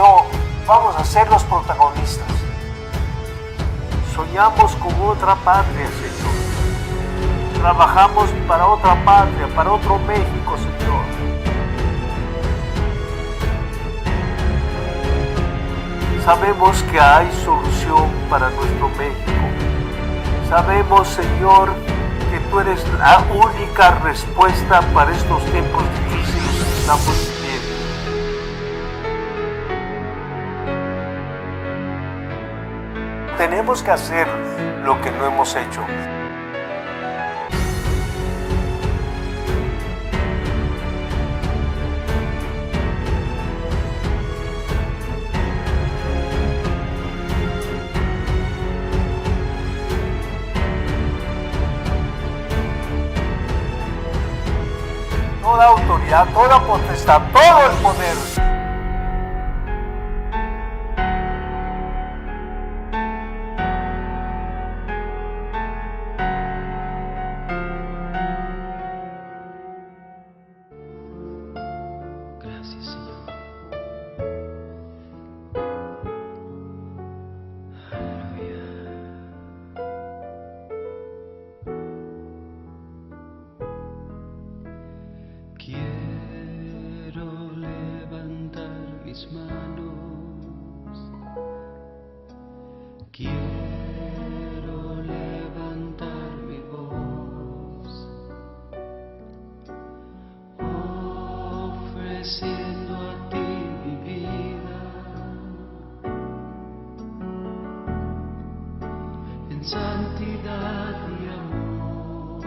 yo vamos a ser los protagonistas. Soñamos con otra patria, Señor. Trabajamos para otra patria, para otro México, Señor. Sabemos que hay solución para nuestro México. Sabemos, Señor, que tú eres la única respuesta para estos tiempos difíciles que estamos viviendo. Tenemos que hacer lo que no hemos hecho. Toda autoridad, toda potestad, todo el poder. Gracias, Señor. Aleluya. Quiero levantar mis manos, quiero levantar mi voz, ofreciendo a ti mi vida, en santidad y amor.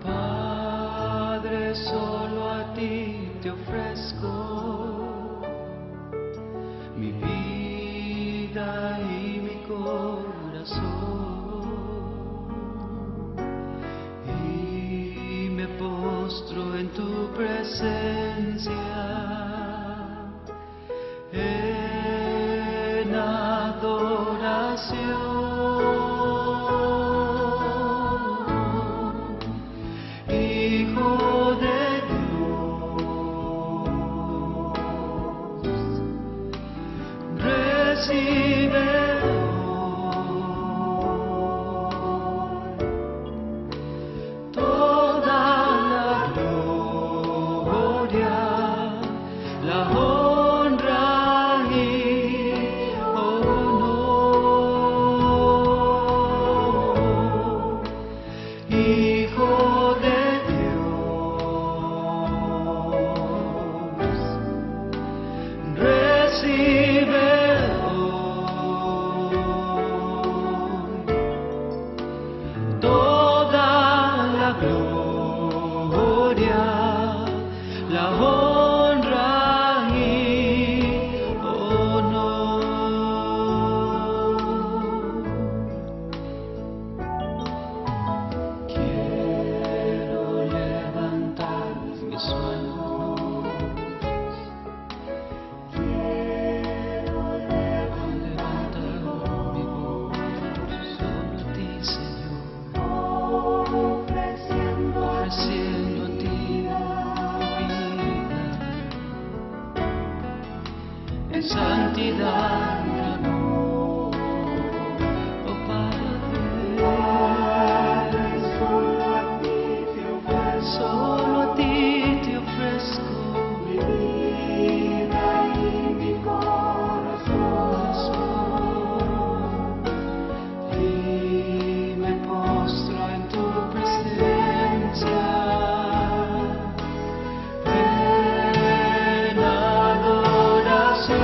Padre, solo a ti te ofrezco mi vida y mi corazón, y me postro en tu presencia en adoración. Hijo de Dios, recibe hoy toda la gloria, la honra y honor. Hijo de recibe hoy toda la gloria, la honra y honor. Quiero levantar mis manos, quiero levantar mi voz solo a ti, Señor, ofreciendo a ti mi vida, en santidad y amor. Oh Padre, solo a ti te ofrezco mi vida y mi corazón, y me postro en tu presencia en adoración.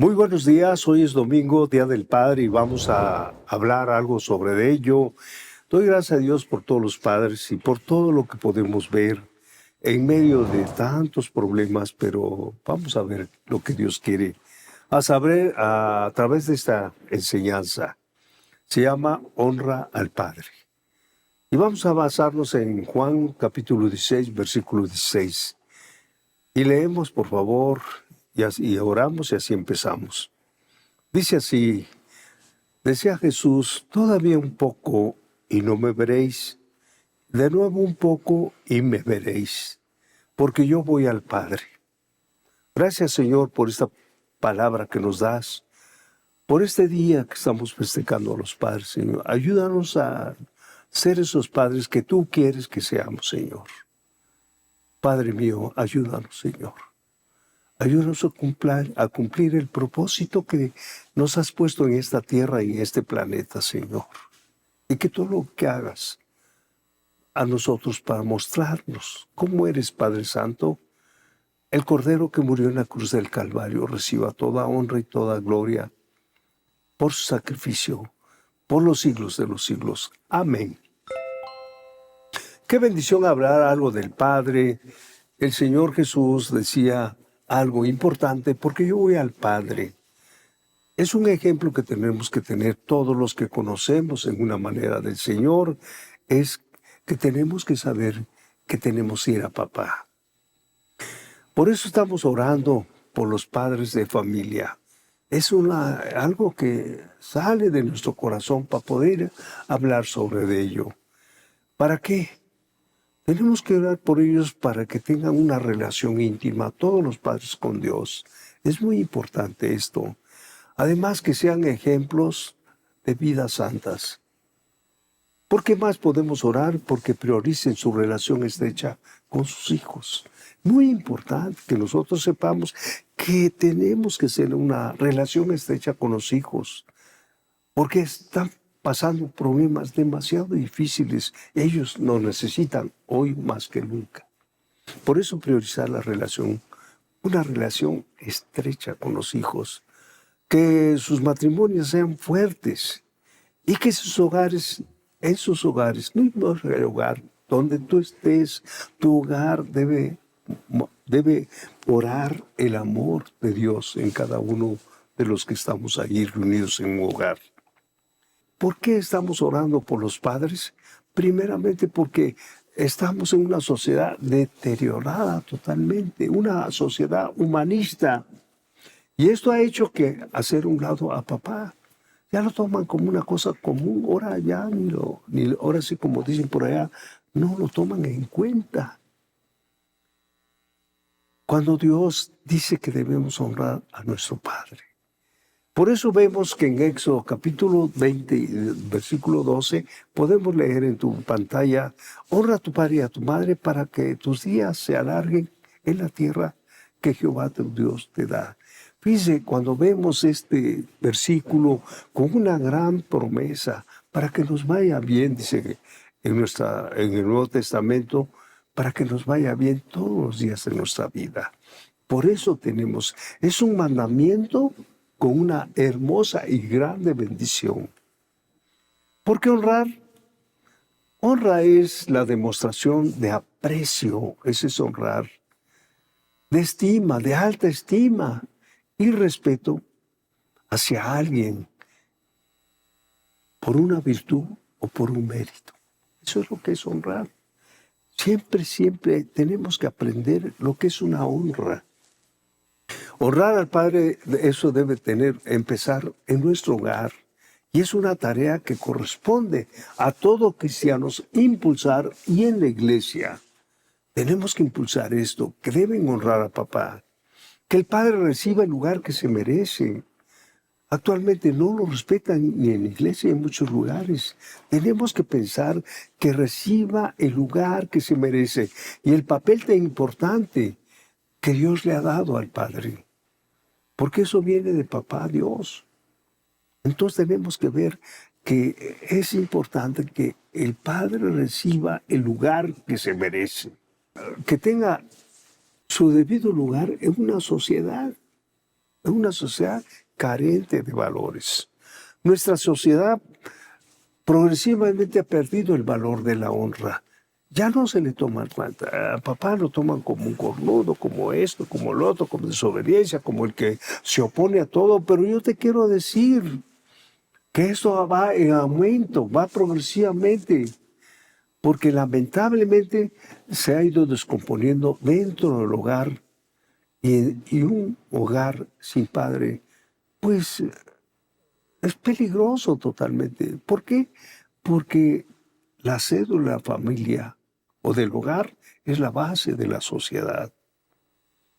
Muy buenos días, hoy es domingo, Día del Padre, y vamos a hablar algo sobre ello. Doy gracias a Dios por todos los padres y por todo lo que podemos ver en medio de tantos problemas, pero vamos a ver lo que Dios quiere a saber a través de esta enseñanza. Se llama Honra al Padre. Y vamos a basarnos en Juan capítulo 16, versículo 16. Y leemos, por favor, y oramos y así empezamos. Dice así, decía Jesús, todavía un poco y no me veréis, de nuevo un poco y me veréis, porque yo voy al Padre. Gracias, Señor, por esta palabra que nos das, por este día que estamos festejando a los padres, Señor. Ayúdanos a ser esos padres que tú quieres que seamos, Señor. Padre mío, ayúdanos, Señor. Ayúdanos a cumplir el propósito que nos has puesto en esta tierra y en este planeta, Señor. Y que todo lo que hagas a nosotros para mostrarnos cómo eres, Padre Santo, el Cordero que murió en la cruz del Calvario reciba toda honra y toda gloria por su sacrificio, por los siglos de los siglos. Amén. Qué bendición hablar algo del Padre. El Señor Jesús decía algo importante, porque yo voy al Padre. Es un ejemplo que tenemos que tener todos los que conocemos en una manera del Señor, es que tenemos que saber que tenemos que ir a papá. Por eso estamos orando por los padres de familia. Es algo que sale de nuestro corazón para poder hablar sobre ello. ¿Para qué? Tenemos que orar por ellos para que tengan una relación íntima, todos los padres con Dios. Es muy importante esto. Además que sean ejemplos de vidas santas. ¿Por qué más podemos orar? Porque prioricen su relación estrecha con sus hijos. Muy importante que nosotros sepamos que tenemos que tener una relación estrecha con los hijos. Porque están pasando problemas demasiado difíciles. Ellos nos necesitan hoy más que nunca. Por eso priorizar la relación, una relación estrecha con los hijos. Que sus matrimonios sean fuertes y que en sus hogares, no importa el hogar, donde tú estés, tu hogar debe orar el amor de Dios en cada uno de los que estamos ahí reunidos en un hogar. ¿Por qué estamos orando por los padres? Primeramente porque estamos en una sociedad deteriorada totalmente, una sociedad humanista. Y esto ha hecho que hacer un lado a papá. Ya lo toman como una cosa común. Ahora ya, ahora sí, como dicen por allá, no lo toman en cuenta. Cuando Dios dice que debemos honrar a nuestro Padre. Por eso vemos que en Éxodo capítulo 20, versículo 12, podemos leer en tu pantalla, honra a tu padre y a tu madre para que tus días se alarguen en la tierra que Jehová tu Dios te da. Fíjense, cuando vemos este versículo con una gran promesa para que nos vaya bien, dice en el Nuevo Testamento, para que nos vaya bien todos los días de nuestra vida. Por eso es un mandamiento con una hermosa y grande bendición. ¿Por qué honrar? Honra es la demostración de aprecio, ese es honrar, de estima, de alta estima y respeto hacia alguien por una virtud o por un mérito. Eso es lo que es honrar. Siempre tenemos que aprender lo que es una honra. Honrar al Padre, eso debe empezar en nuestro hogar. Y es una tarea que corresponde a todo cristianos impulsar y en la iglesia. Tenemos que impulsar esto, que deben honrar a papá. Que el Padre reciba el lugar que se merece. Actualmente no lo respetan ni en la iglesia ni en muchos lugares. Tenemos que pensar que reciba el lugar que se merece y el papel tan importante que Dios le ha dado al Padre. Porque eso viene de papá Dios. Entonces tenemos que ver que es importante que el Padre reciba el lugar que se merece. Que tenga su debido lugar en una sociedad. Es una sociedad carente de valores. Nuestra sociedad progresivamente ha perdido el valor de la honra. Ya no se le toma en cuenta. A papá lo toman como un cornudo, como esto, como lo otro, como desobediencia, como el que se opone a todo. Pero yo te quiero decir que esto va en aumento, va progresivamente, porque lamentablemente se ha ido descomponiendo dentro del hogar y un hogar sin padre, pues es peligroso totalmente. ¿Por qué? Porque la cédula familia o del hogar es la base de la sociedad.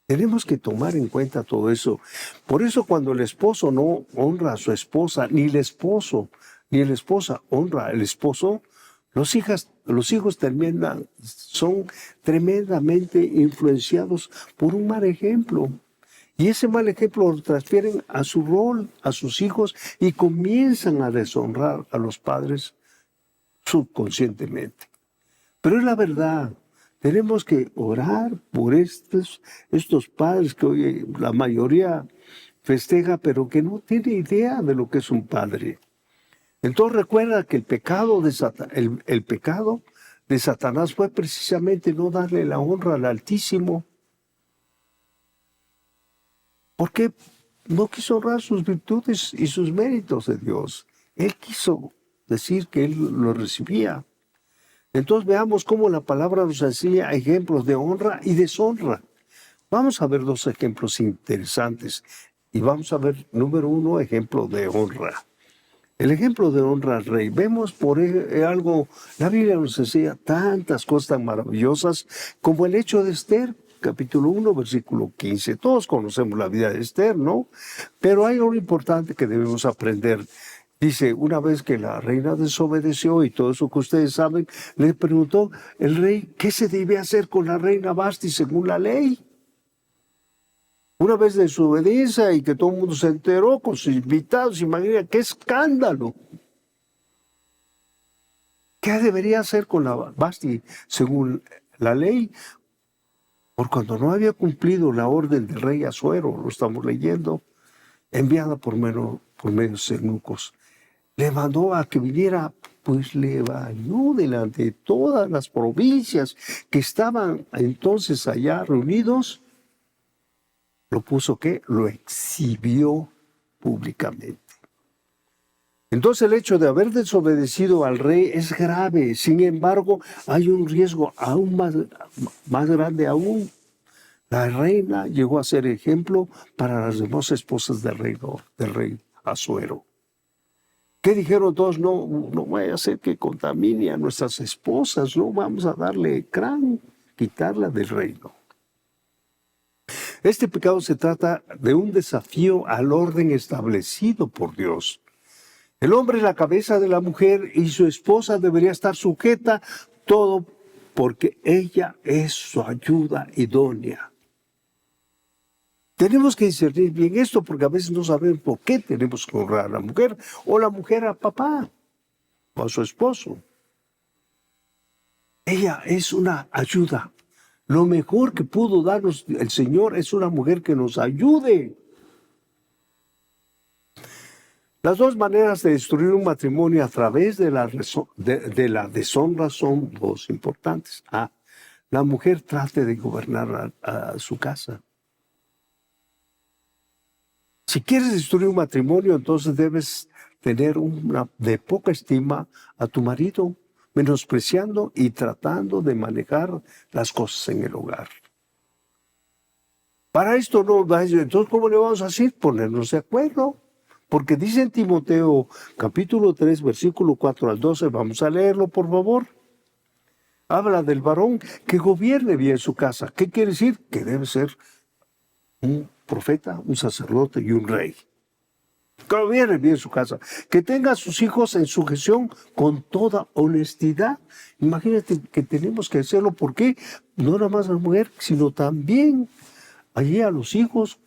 Tenemos que tomar en cuenta todo eso. Por eso cuando el esposo no honra a su esposa, ni el esposo ni la esposa honra al esposo, los hijos son tremendamente influenciados por un mal ejemplo. Y ese mal ejemplo lo transfieren a su rol, a sus hijos, y comienzan a deshonrar a los padres subconscientemente. Pero es la verdad. Tenemos que orar por estos padres que hoy la mayoría festeja, pero que no tiene idea de lo que es un padre. Entonces recuerda que el pecado de Satanás fue precisamente no darle la honra al Altísimo. Porque no quiso honrar sus virtudes y sus méritos de Dios. Él quiso decir que él lo recibía. Entonces veamos cómo la palabra nos enseña ejemplos de honra y deshonra. Vamos a ver dos ejemplos interesantes. Y vamos a ver, número uno, ejemplo de honra. El ejemplo de honra al rey. Vemos por algo, la Biblia nos enseña tantas cosas tan maravillosas como el hecho de Esther, capítulo 1, versículo 15. Todos conocemos la vida de Esther, ¿no? Pero hay algo importante que debemos aprender. Dice, una vez que la reina desobedeció y todo eso que ustedes saben, le preguntó el rey, ¿qué se debe hacer con la reina Vasti según la ley? Una vez desobediencia y que todo el mundo se enteró con sus invitados, imagina, qué escándalo. ¿Qué debería hacer con la Vasti según la ley? Por cuando no había cumplido la orden del rey Asuero, lo estamos leyendo, enviada por medio de eunucos. Le mandó a que viniera, pues le bañó delante de todas las provincias que estaban entonces allá reunidos. Lo puso ¿qué? Lo exhibió públicamente. Entonces el hecho de haber desobedecido al rey es grave. Sin embargo, hay un riesgo aún más grande aún. La reina llegó a ser ejemplo para las demás esposas del rey Asuero. ¿Qué dijeron todos? No vaya a ser que contamine a nuestras esposas, no vamos a darle crán, quitarla del reino. Este pecado se trata de un desafío al orden establecido por Dios. El hombre es la cabeza de la mujer y su esposa debería estar sujeta todo porque ella es su ayuda idónea. Tenemos que discernir bien esto porque a veces no sabemos por qué tenemos que honrar a la mujer o la mujer a papá o a su esposo. Ella es una ayuda. Lo mejor que pudo darnos el Señor es una mujer que nos ayude. Las dos maneras de destruir un matrimonio a través de la deshonra son dos importantes. La mujer trate de gobernar a su casa. Si quieres destruir un matrimonio, entonces debes tener de poca estima a tu marido, menospreciando y tratando de manejar las cosas en el hogar. Para esto entonces ¿cómo le vamos a hacer? Ponernos de acuerdo. Porque dice en Timoteo capítulo 3, versículo 4 al 12, vamos a leerlo por favor. Habla del varón que gobierne bien su casa. ¿Qué quiere decir? Que debe ser un profeta, un sacerdote y un rey. Que gobierne bien su casa. Que tenga a sus hijos en sujeción con toda honestidad. Imagínate que tenemos que hacerlo. ¿Por qué? No nada más a la mujer, sino también allí a los hijos.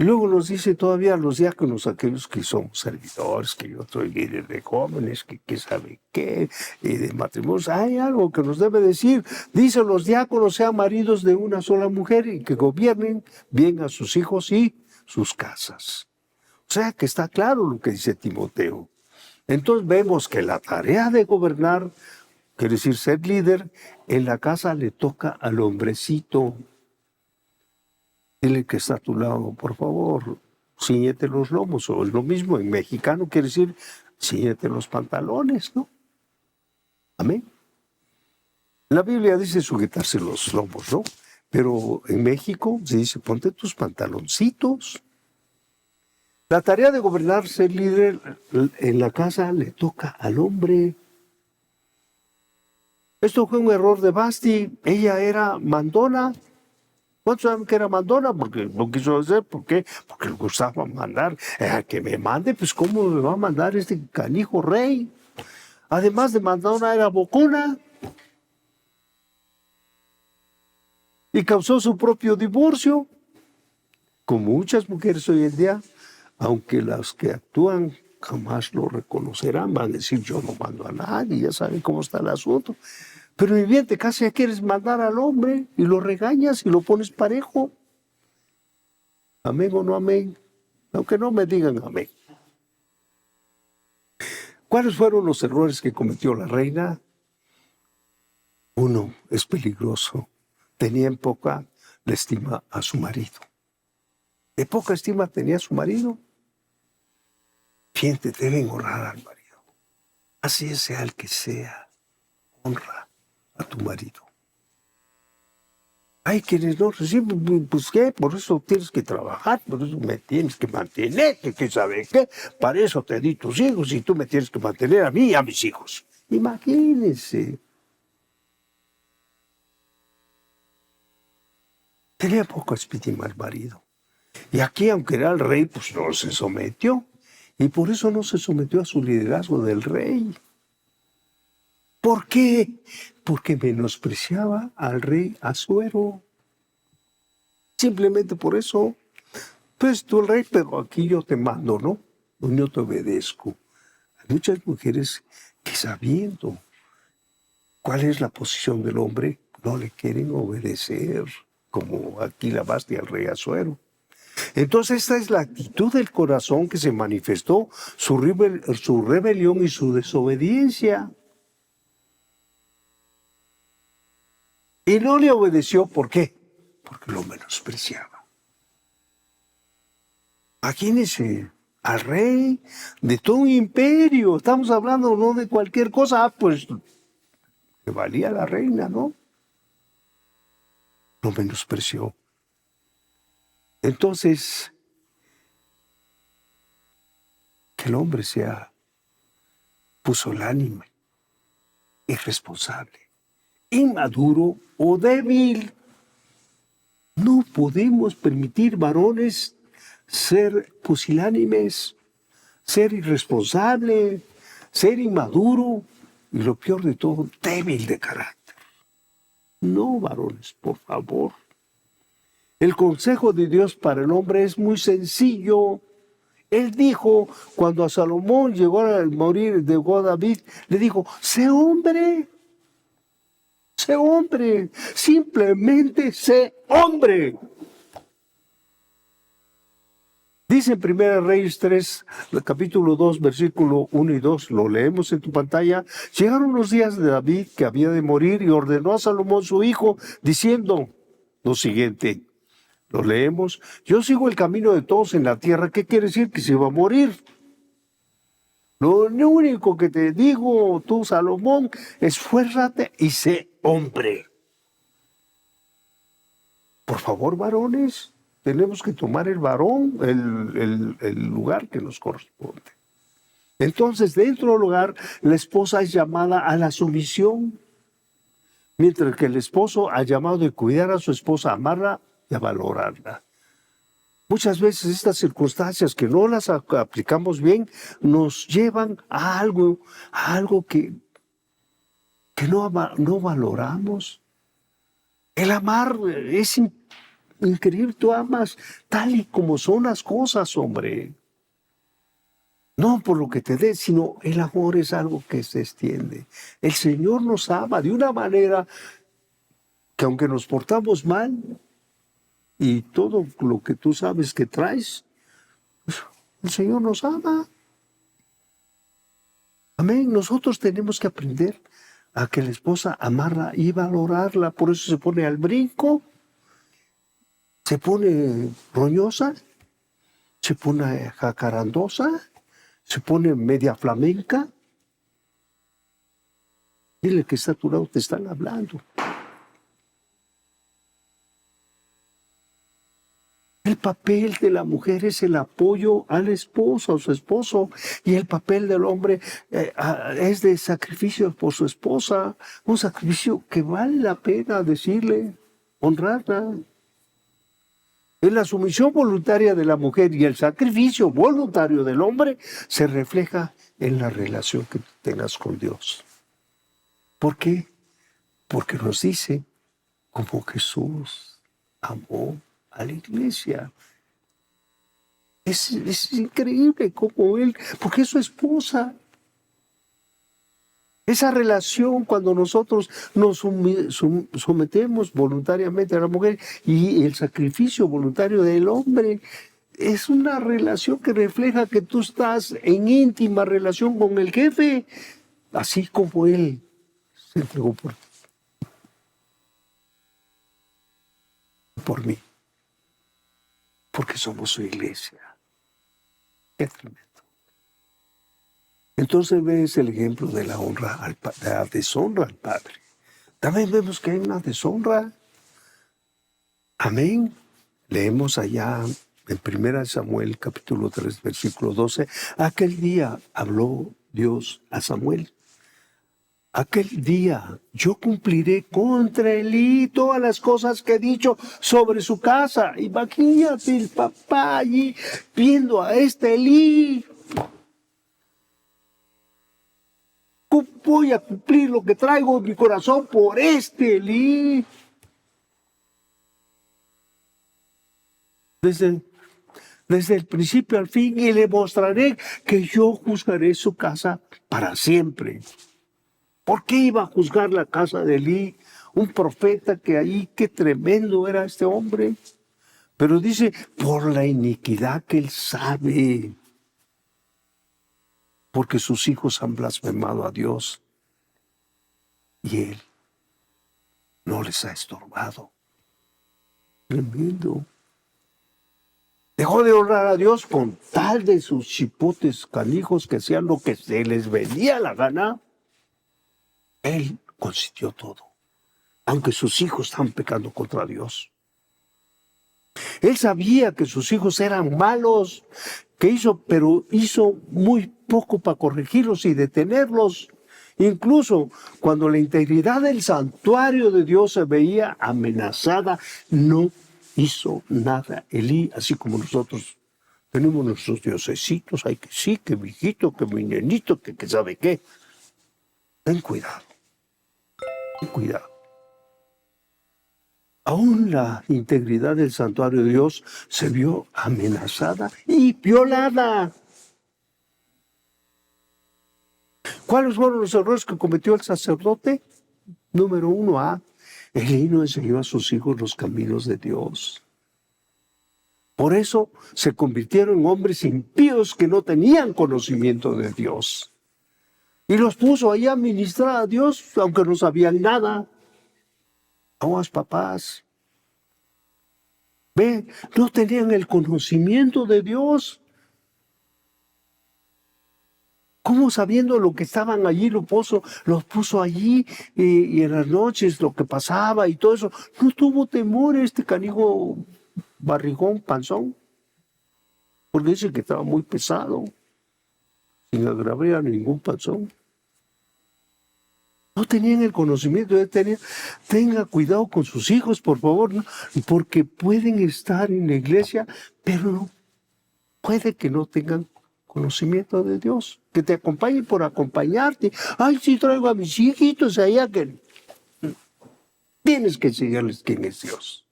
Y luego nos dice todavía los diáconos, aquellos que somos servidores, que yo soy líder de jóvenes, que sabe qué, y de matrimonios. Hay algo que nos debe decir. Dice, los diáconos sean maridos de una sola mujer y que gobiernen bien a sus hijos y sus casas. O sea que está claro lo que dice Timoteo. Entonces vemos que la tarea de gobernar, quiere decir ser líder, en la casa le toca al hombrecito. Dile que está a tu lado, por favor, ciñete los lomos, o es lo mismo en mexicano, quiere decir, ciñete los pantalones, ¿no? Amén. La Biblia dice sujetarse los lomos, ¿no? Pero en México se dice, ponte tus pantaloncitos. La tarea de gobernar, ser líder en la casa, le toca al hombre. Esto fue un error de Basti, ella era mandona. ¿Cuántos saben que era mandona? Porque no quiso hacer, ¿por qué? Porque le gustaba mandar. Que me mande, pues ¿cómo me va a mandar este canijo rey? Además de mandona era bocona. Y causó su propio divorcio. Como muchas mujeres hoy en día, aunque las que actúan jamás lo reconocerán, van a decir yo no mando a nadie, ya saben cómo está el asunto. Pero mi bien, te casi ya quieres mandar al hombre y lo regañas y lo pones parejo. Amén o no amén. Aunque no me digan amén. ¿Cuáles fueron los errores que cometió la reina? Uno, es peligroso. Tenía en poca la estima a su marido. ¿De poca estima tenía a su marido? Fíjate, deben honrar al marido. Así sea el que sea. Honra a tu marido. Hay quienes no reciben, pues qué, por eso tienes que trabajar, por eso me tienes que mantener, que sabes qué, para eso te di tus hijos y tú me tienes que mantener a mí y a mis hijos. Imagínense. Tenía poco estima al marido. Y aquí, aunque era el rey, pues no se sometió. Y por eso no se sometió a su liderazgo del rey. ¿Por qué? Porque menospreciaba al rey Asuero. Simplemente por eso. Pues tú el rey, pero aquí yo te mando, ¿no? No te obedezco. Hay muchas mujeres que sabiendo cuál es la posición del hombre, no le quieren obedecer, como aquí la Basti al rey Asuero. Entonces esta es la actitud del corazón que se manifestó, su rebelión y su desobediencia. Y no le obedeció, ¿por qué? Porque lo menospreciaba. Imagínense, al rey de todo un imperio, estamos hablando no de cualquier cosa, pues que valía la reina, ¿no? Lo menospreció. Entonces, que el hombre sea pusilánime, irresponsable, inmaduro o débil. No podemos permitir varones ser pusilánimes, ser irresponsable, ser inmaduro y lo peor de todo, débil de carácter. No, varones, por favor. El consejo de Dios para el hombre es muy sencillo. Él dijo, cuando a Salomón llegó a morir, llegó a David, le dijo, sé hombre, simplemente sé hombre. Dice en 1 Reyes 3, capítulo 2, versículo 1 y 2, lo leemos en tu pantalla. Llegaron los días de David que había de morir y ordenó a Salomón su hijo, diciendo lo siguiente. Lo leemos. Yo sigo el camino de todos en la tierra. ¿Qué quiere decir? Que se va a morir. Lo único que te digo, tú, Salomón, esfuérzate y sé hombre. Por favor, varones, tenemos que tomar el varón, el lugar que nos corresponde. Entonces, dentro del hogar, la esposa es llamada a la sumisión, mientras que el esposo ha llamado de cuidar a su esposa, amarla y a valorarla. Muchas veces estas circunstancias que no las aplicamos bien nos llevan a algo que no valoramos. El amar es increíble, tú amas tal y como son las cosas, hombre. No por lo que te dé, sino el amor es algo que se extiende. El Señor nos ama de una manera que aunque nos portamos mal y todo lo que tú sabes que traes, el Señor nos ama. Amén. Nosotros tenemos que aprender a que la esposa amarla y valorarla. Por eso se pone al brinco, se pone roñosa, se pone jacarandosa, se pone media flamenca. Dile que está a tu lado, te están hablando. El papel de la mujer es el apoyo al esposo, a su esposo, y el papel del hombre es de sacrificio por su esposa, un sacrificio que vale la pena decirle, honrarla. En la sumisión voluntaria de la mujer y el sacrificio voluntario del hombre se refleja en la relación que tengas con Dios. ¿Por qué? Porque nos dice como Jesús amó a la iglesia. Es increíble como Él, porque es su esposa. Esa relación cuando nosotros nos sometemos voluntariamente a la mujer y el sacrificio voluntario del hombre, es una relación que refleja que tú estás en íntima relación con el jefe, así como Él se entregó por mí. Porque somos su iglesia. Qué tremendo. Entonces ves el ejemplo de la honra, de la deshonra al Padre. También vemos que hay una deshonra. Amén. Leemos allá en 1 Samuel capítulo 3 versículo 12. Aquel día habló Dios a Samuel. Aquel día yo cumpliré contra Elí todas las cosas que he dicho sobre su casa. Imagínate el papá allí viendo a este Elí. Voy a cumplir lo que traigo en mi corazón por este Elí. Desde el principio al fin, y le mostraré que yo juzgaré su casa para siempre. ¿Por qué iba a juzgar la casa de Elí? Un profeta que ahí, qué tremendo era este hombre. Pero dice, por la iniquidad que él sabe. Porque sus hijos han blasfemado a Dios. Y él no les ha estorbado. Tremendo. Dejó de honrar a Dios con tal de sus chipotes canijos que hacían lo que se les venía la gana. Él consintió todo, aunque sus hijos estaban pecando contra Dios. Él sabía que sus hijos eran malos, pero hizo muy poco para corregirlos y detenerlos. Incluso cuando la integridad del santuario de Dios se veía amenazada, no hizo nada. Elí, así como nosotros tenemos nuestros diosesitos, hay que sí, que mi hijito, que mi nenito, que sabe qué. Ten cuidado. Ten cuidado. Aún la integridad del santuario de Dios se vio amenazada y violada. ¿Cuáles fueron los errores que cometió el sacerdote? Número 1, Elí no enseñó a sus hijos los caminos de Dios. Por eso se convirtieron en hombres impíos que no tenían conocimiento de Dios. Y los puso ahí a ministrar a Dios, aunque no sabían nada. Aguas, papás. Ve, no tenían el conocimiento de Dios. ¿Cómo sabiendo lo que estaban allí, los puso allí y en las noches lo que pasaba y todo eso? No tuvo temor este canijo barrigón, panzón, porque dice que estaba muy pesado, sin agravar a ningún panzón. No tenían el conocimiento, tenga cuidado con sus hijos, por favor, ¿no? Porque pueden estar en la iglesia, pero no, puede que no tengan conocimiento de Dios, que te acompañen por acompañarte. Ay, sí traigo a mis hijitos allá que tienes que enseñarles quién es Dios.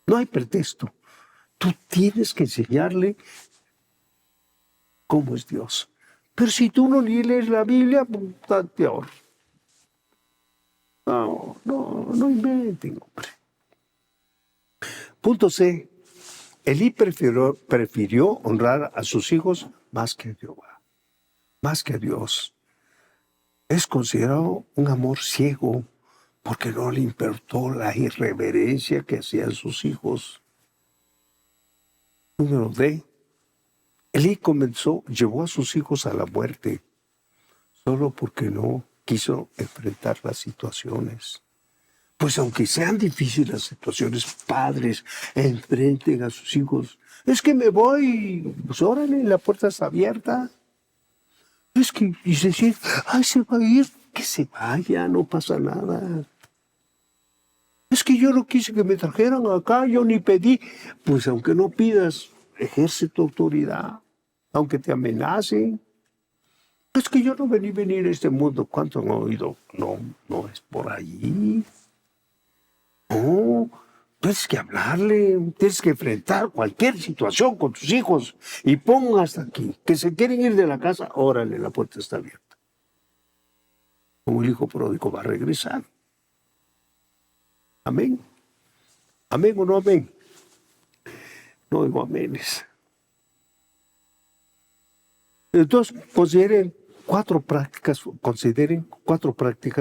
No hay pretexto. Tú tienes que enseñarle cómo es Dios. Pero si tú no lees la Biblia, pues está peor. No inventen, hombre. Punto C. Elí prefirió honrar a sus hijos más que a Jehová, más que a Dios. Es considerado un amor ciego porque no le importó la irreverencia que hacían sus hijos. Número D. Elí llevó a sus hijos a la muerte solo porque no quiso enfrentar las situaciones. Pues aunque sean difíciles las situaciones, padres enfrenten a sus hijos. Es que me voy, pues órale, la puerta está abierta. Es que, y decir, ay, se va a ir, que se vaya, no pasa nada. Es que yo no quise que me trajeran acá, yo ni pedí. Pues aunque no pidas, ejerce tu autoridad, aunque te amenacen. Es que yo no venir a este mundo. ¿Cuánto han oído? No es por allí. No, tienes que hablarle, tienes que enfrentar cualquier situación con tus hijos y pon hasta aquí. Que se quieren ir de la casa, órale, la puerta está abierta. Como el hijo pródigo va a regresar. Amén. Amén o no amén. No digo aménes. Entonces, consideren cuatro prácticas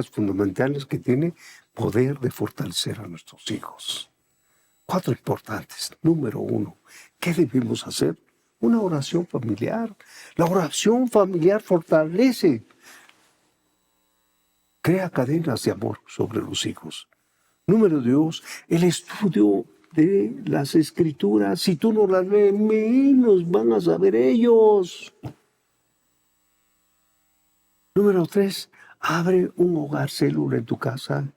fundamentales que tiene poder de fortalecer a nuestros hijos. 4 importantes. Número 1, ¿qué debemos hacer? Una oración familiar. La oración familiar fortalece, crea cadenas de amor sobre los hijos. Número 2, el estudio de las escrituras. Si tú no las lees, menos van a saber ellos. Número 3, abre un hogar célula en tu casa.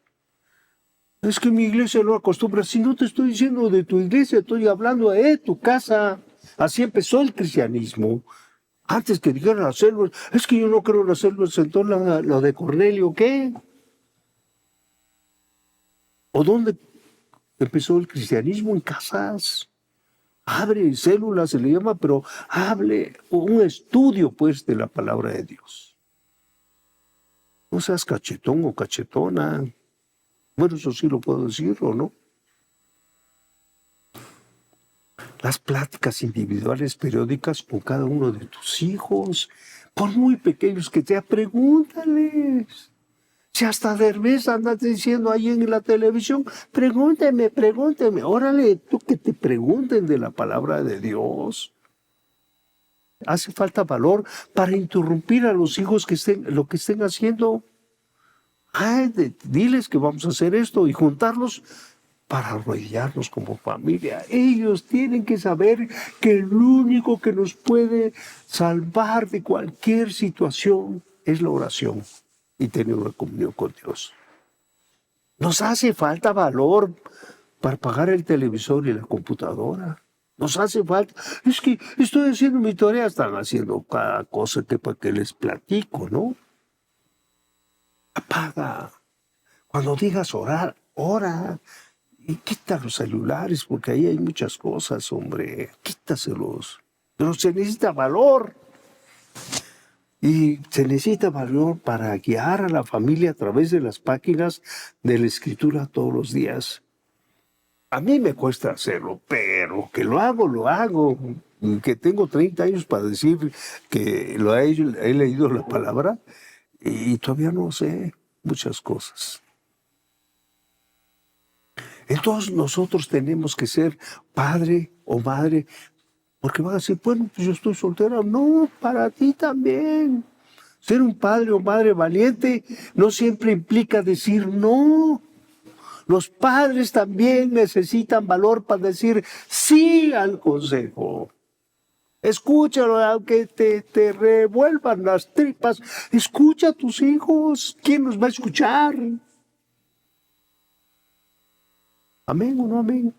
Es que mi iglesia no acostumbra. Si no te estoy diciendo de tu iglesia, estoy hablando de tu casa. Así empezó el cristianismo. Antes que dijeran las células, es que yo no creo en las células, entonces lo de Cornelio, ¿qué? ¿O dónde empezó el cristianismo? En casas. Abre células, se le llama, pero hable un estudio, pues, de la palabra de Dios. No seas cachetón o cachetona. Bueno, eso sí lo puedo decir, ¿o no? Las pláticas individuales periódicas con cada uno de tus hijos, por muy pequeños que sean, pregúntales. Si hasta Derbez andas diciendo ahí en la televisión, pregúnteme. Órale, tú que te pregunten de la palabra de Dios. Hace falta valor para interrumpir a los hijos lo que estén haciendo. Diles que vamos a hacer esto y juntarlos para arrodillarnos como familia. Ellos tienen que saber que el único que nos puede salvar de cualquier situación es la oración y tener una comunión con Dios. Nos hace falta valor para pagar el televisor y la computadora. Nos hace falta. Es que estoy haciendo mi tarea, están haciendo cada cosa para que les platico, ¿no? Apaga. Cuando digas orar, ora. Y quita los celulares, porque ahí hay muchas cosas, hombre. Quítaselos. Pero se necesita valor. Y se necesita valor para guiar a la familia a través de las páginas de la Escritura todos los días. A mí me cuesta hacerlo, pero que lo hago. Y que tengo 30 años para decir que he leído la palabra y todavía no sé muchas cosas. Entonces nosotros tenemos que ser padre o madre, porque van a decir, bueno, pues yo estoy soltera. No, para ti también. Ser un padre o madre valiente no siempre implica decir no. Los padres también necesitan valor para decir sí al consejo. Escúchalo, aunque te revuelvan las tripas. Escucha a tus hijos. ¿Quién los va a escuchar? ¿Amén o no amén?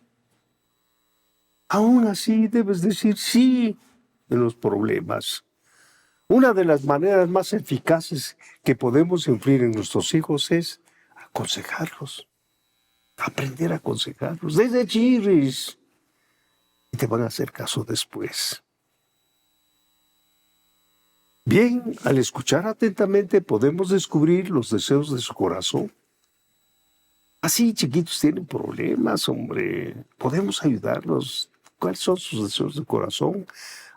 Aún así debes decir sí en los problemas. Una de las maneras más eficaces que podemos influir en nuestros hijos es aconsejarlos. aprender a aconsejarlos desde chirris y te van a hacer caso después. Bien, al escuchar atentamente podemos descubrir los deseos de su corazón. Así, chiquitos tienen problemas, hombre. Podemos ayudarlos. ¿Cuáles son sus deseos de corazón?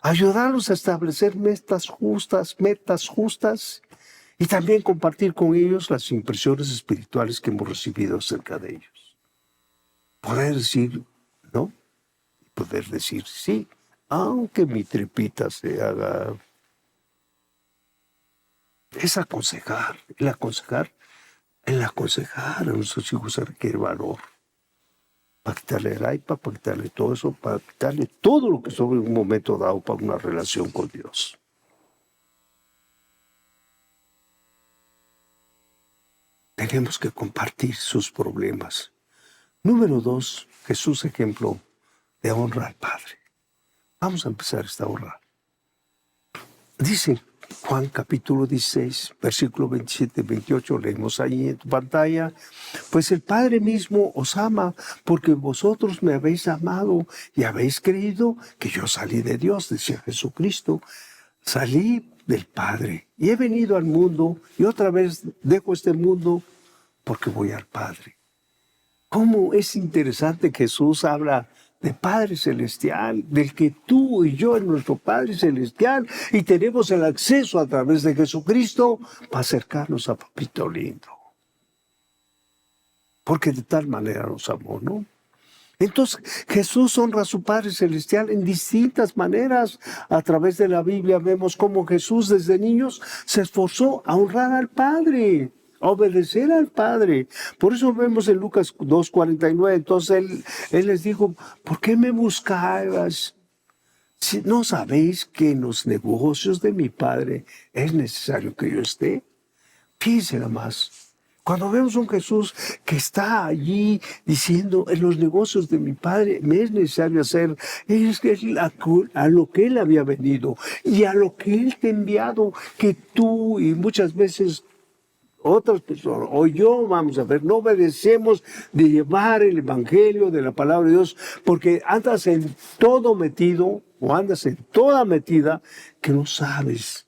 Ayudarlos a establecer metas justas y también compartir con ellos las impresiones espirituales que hemos recibido acerca de ellos. Poder decir no y poder decir sí, aunque mi tripita se haga. Es aconsejar, el aconsejar a nuestros hijos se requiere valor. Para quitarle el iPad, para quitarle todo eso, para quitarle todo lo que sobre un momento dado para una relación con Dios. Tenemos que compartir sus problemas. Número 2, Jesús ejemplo de honra al Padre. Vamos a empezar esta honra. Dice Juan capítulo 16, versículo 27-28, leemos ahí en tu pantalla. Pues el Padre mismo os ama porque vosotros me habéis amado y habéis creído que yo salí de Dios, decía Jesucristo. Salí del Padre y he venido al mundo y otra vez dejo este mundo porque voy al Padre. ¿Cómo es interesante que Jesús habla de Padre Celestial, del que tú y yo es nuestro Padre Celestial y tenemos el acceso a través de Jesucristo para acercarnos a Papito Lindo? Porque de tal manera nos amó, ¿no? Entonces Jesús honra a su Padre Celestial en distintas maneras. A través de la Biblia vemos cómo Jesús desde niños se esforzó a honrar al Padre, a obedecer al Padre. Por eso vemos en Lucas 2:49, entonces él les dijo, ¿por qué me buscabas? Si no sabéis que en los negocios de mi Padre es necesario que yo esté. Fíjense nada más. Cuando vemos un Jesús que está allí diciendo, en los negocios de mi Padre me es necesario hacer, es a lo que Él había venido y a lo que Él te ha enviado, que tú y muchas veces otras personas, o yo, vamos a ver, no obedecemos de llevar el Evangelio de la palabra de Dios, porque andas en todo metido, o andas en toda metida, que no sabes,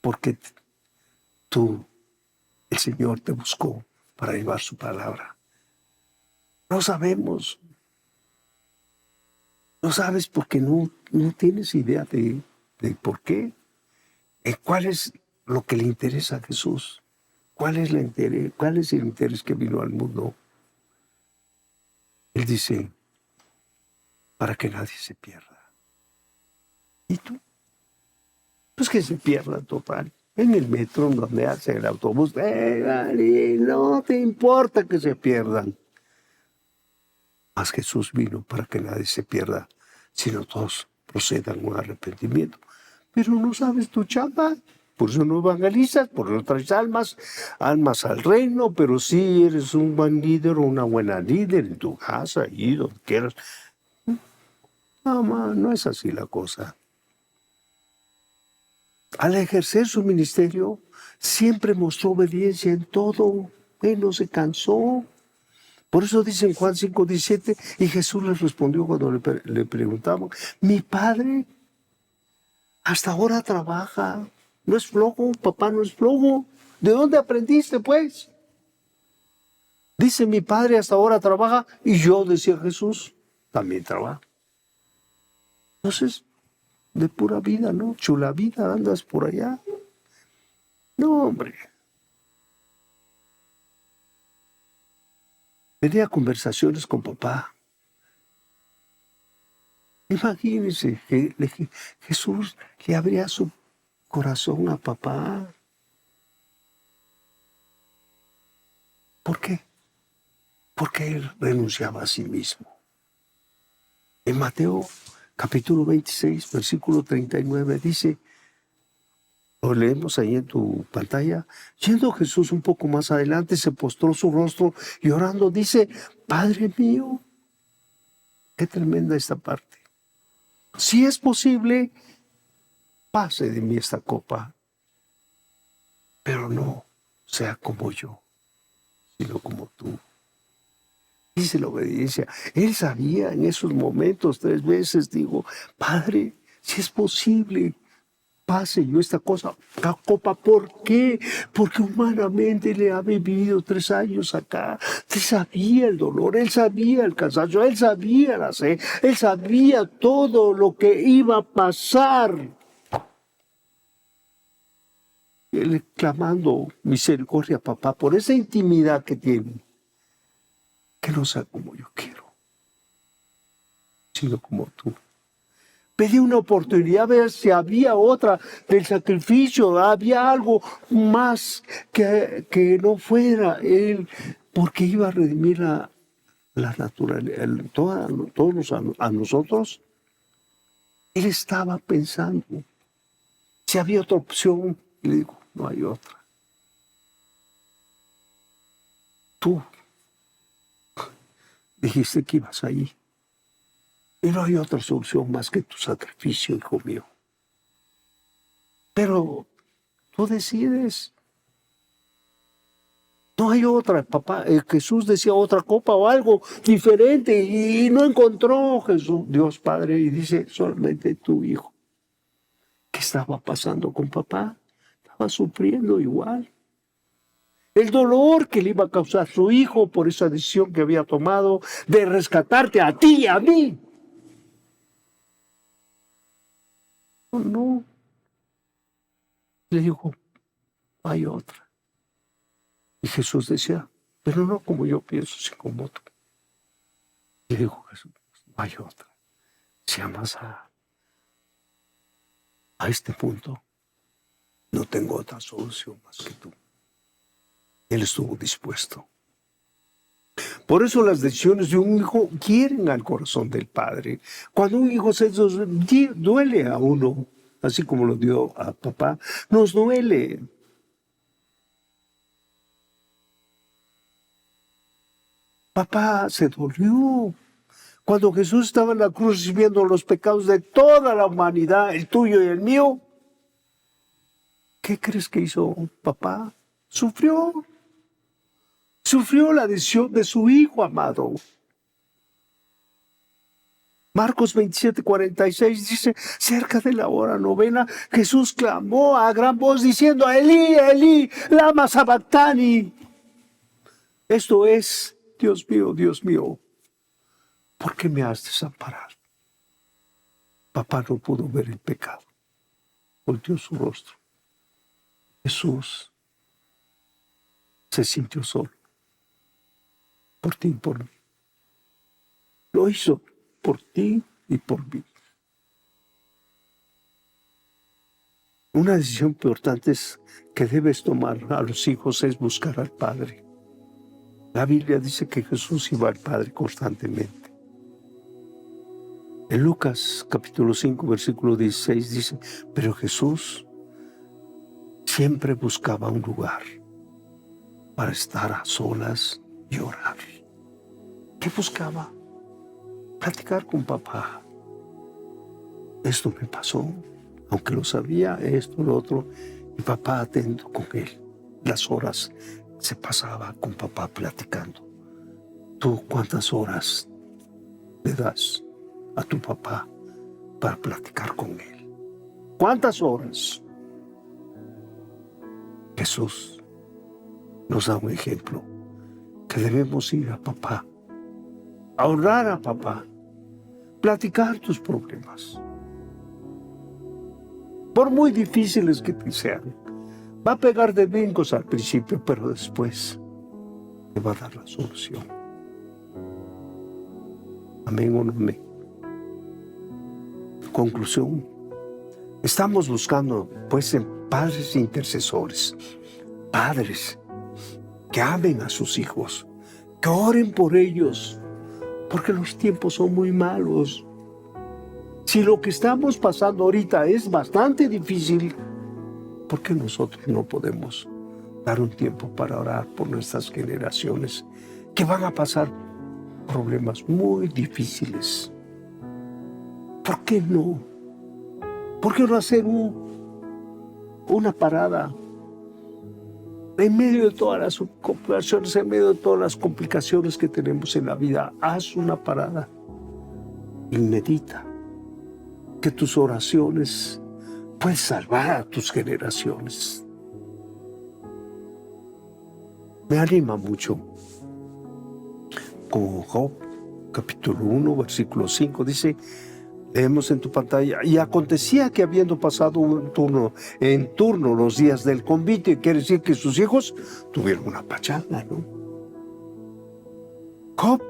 porque el Señor te buscó para llevar su palabra. No sabemos. No sabes porque no tienes idea de por qué. ¿Cuál es lo que le interesa a Jesús? ¿Cuál es el interés que vino al mundo? Él dice, para que nadie se pierda. ¿Y tú? Pues que se pierda total. En el metro, donde hace el autobús, no te importa que se pierdan. Mas Jesús vino para que nadie se pierda, sino todos procedan a un arrepentimiento. Pero no sabes tu chamba, por eso no evangelizas, por eso no traes almas al reino, pero sí eres un buen líder o una buena líder en tu casa, y donde quieras. No es así la cosa. Al ejercer su ministerio, siempre mostró obediencia en todo. Él no se cansó. Por eso dice en Juan 5:17, y Jesús les respondió cuando le preguntaban, mi Padre hasta ahora trabaja. No es flojo, papá no es flojo. ¿De dónde aprendiste, pues? Dice, mi Padre hasta ahora trabaja, y yo, decía Jesús, también trabajo. Entonces, de pura vida, ¿no? Chula vida, andas por allá. No, hombre. Tenía conversaciones con papá. Imagínense que Jesús le abría su corazón a papá. ¿Por qué? Porque él renunciaba a sí mismo. En Mateo capítulo 26, versículo 39, dice, lo leemos ahí en tu pantalla, yendo Jesús un poco más adelante, se postró su rostro y orando dice, Padre mío, qué tremenda esta parte. Si es posible, pase de mí esta copa, pero no sea como yo, sino como tú. Dice la obediencia. Él sabía en esos momentos 3 veces, digo, Padre, si es posible, pase yo esta copa. ¿Por qué? Porque humanamente le había vivido 3 años acá. Él sabía el dolor, él sabía el cansancio, él sabía la sed, él sabía todo lo que iba a pasar. Él clamando misericordia, papá, por esa intimidad que tiene. Que no sea como yo quiero, sino como tú. Pedí una oportunidad a ver si había otra del sacrificio, había algo más que no fuera Él, porque iba a redimir la naturaleza, todos a nosotros. Él estaba pensando, si había otra opción, le digo, no hay otra. Tú dijiste que ibas ahí. Y no hay otra solución más que tu sacrificio, hijo mío. Pero tú decides. No hay otra, papá. Jesús decía otra copa o algo diferente y no encontró Jesús, Dios Padre, y dice solamente tu hijo. ¿Qué estaba pasando con papá? Estaba sufriendo igual. El dolor que le iba a causar su hijo por esa decisión que había tomado de rescatarte a ti y a mí. No. Le dijo, hay otra. Y Jesús decía, pero no como yo pienso, sino como tú. Le dijo Jesús, no hay otra. Si amas a este punto, no tengo otra solución más que tú. Él estuvo dispuesto. Por eso las decisiones de un hijo quieren al corazón del padre. Cuando un hijo se duele a uno, así como lo dio a papá, nos duele. Papá se dolió. Cuando Jesús estaba en la cruz recibiendo los pecados de toda la humanidad, el tuyo y el mío, ¿qué crees que hizo papá? Sufrió. Sufrió la decisión de su hijo amado. Marcos 27:46 dice, cerca de la hora 9, Jesús clamó a gran voz diciendo, Elí, Elí, lama sabactani. Esto es, Dios mío, ¿por qué me has desamparado? Papá no pudo ver el pecado. Volteó su rostro. Jesús se sintió solo. Por ti y por mí. Lo hizo por ti y por mí. Una decisión importante que debes tomar a los hijos es buscar al Padre. La Biblia dice que Jesús iba al Padre constantemente. En Lucas capítulo 5, versículo 16 dice, pero Jesús siempre buscaba un lugar para estar a solas y orar. ¿Qué buscaba? Platicar con papá. Esto me pasó, aunque lo sabía, esto, lo otro, y papá atento con él. Las horas se pasaba con papá platicando. ¿Tú cuántas horas le das a tu papá para platicar con él? ¿Cuántas horas? Jesús nos da un ejemplo que debemos ir a papá, a honrar a papá, platicar tus problemas. Por muy difíciles que te sean, va a pegar de brincos al principio, pero después te va a dar la solución. Amén o no amén. Conclusión, estamos buscando pues en padres intercesores, padres que amen a sus hijos, que oren por ellos, porque los tiempos son muy malos. Si lo que estamos pasando ahorita es bastante difícil, ¿por qué nosotros no podemos dar un tiempo para orar por nuestras generaciones que van a pasar problemas muy difíciles? ¿Por qué no? ¿Por qué no hacer una parada En medio de todas las complicaciones, en medio de todas las complicaciones que tenemos en la vida, haz una parada y medita que tus oraciones pueden salvar a tus generaciones. Me anima mucho. Como Job, capítulo 1, versículo 5, dice, leemos en tu pantalla, y acontecía que habiendo pasado en turno los días del convite, quiere decir que sus hijos tuvieron una pachanga, ¿no? Job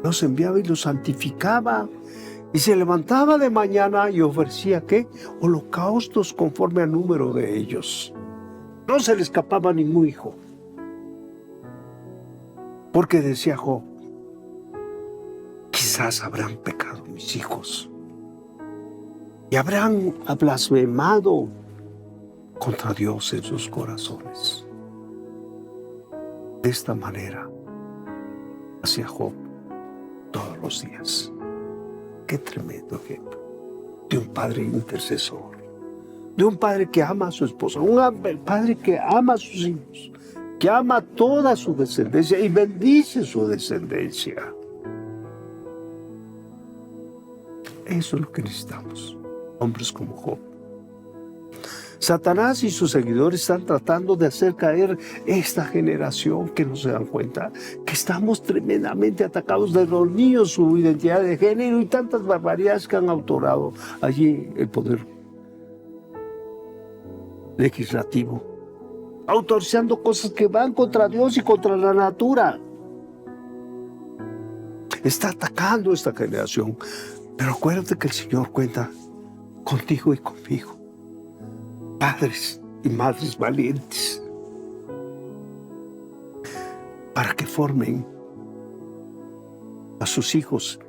los enviaba y los santificaba, y se levantaba de mañana y ofrecía, ¿qué? Holocaustos conforme al número de ellos. No se le escapaba ningún hijo. Porque decía Job, quizás habrán pecado mis hijos y habrán blasfemado contra Dios en sus corazones. De esta manera hacía Job todos los días. Qué tremendo ejemplo de un padre intercesor, de un padre que ama a su esposa, un padre que ama a sus hijos, que ama toda su descendencia y bendice su descendencia. Eso es lo que necesitamos, hombres como Job. Satanás y sus seguidores están tratando de hacer caer esta generación que no se dan cuenta que estamos tremendamente atacados de los niños, su identidad de género y tantas barbaridades que han autorado allí el poder legislativo, autorizando cosas que van contra Dios y contra la natura. Está atacando esta generación, pero acuérdate que el Señor cuenta contigo y conmigo, padres y madres valientes, para que formen a sus hijos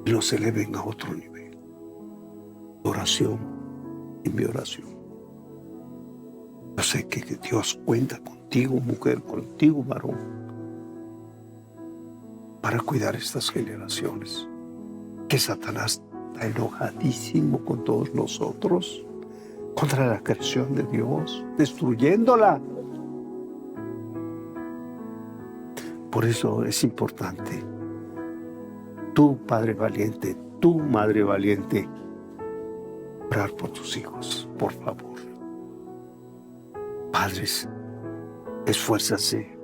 y los eleven a otro nivel. Oración y mi oración. Yo sé que Dios cuenta contigo, mujer, contigo, varón, para cuidar estas generaciones. Que Satanás está enojadísimo con todos nosotros, contra la creación de Dios, destruyéndola. Por eso es importante, tú, padre valiente, tú, madre valiente, orar por tus hijos, por favor. Padres, esfuérzase,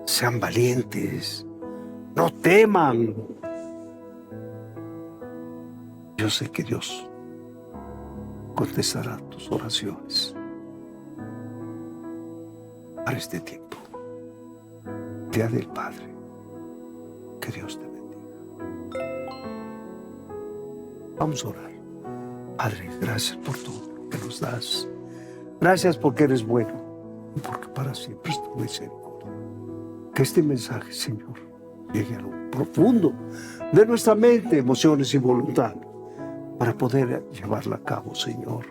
sean valientes, no teman. Yo sé que Dios contestará tus oraciones para este tiempo. Día del Padre, que Dios te bendiga. Vamos a orar. Padre, gracias por todo lo que nos das. Gracias porque eres bueno y porque para siempre es tu misericordia. Que este mensaje, Señor, llegue a lo profundo de nuestra mente, emociones y voluntad para poder llevarla a cabo, Señor.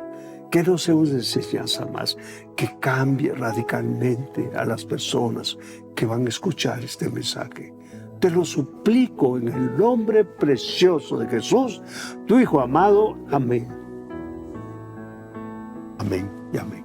Que no sea una enseñanza más, que cambie radicalmente a las personas que van a escuchar este mensaje. Te lo suplico en el nombre precioso de Jesús, tu Hijo amado. Amén. Amén y amén.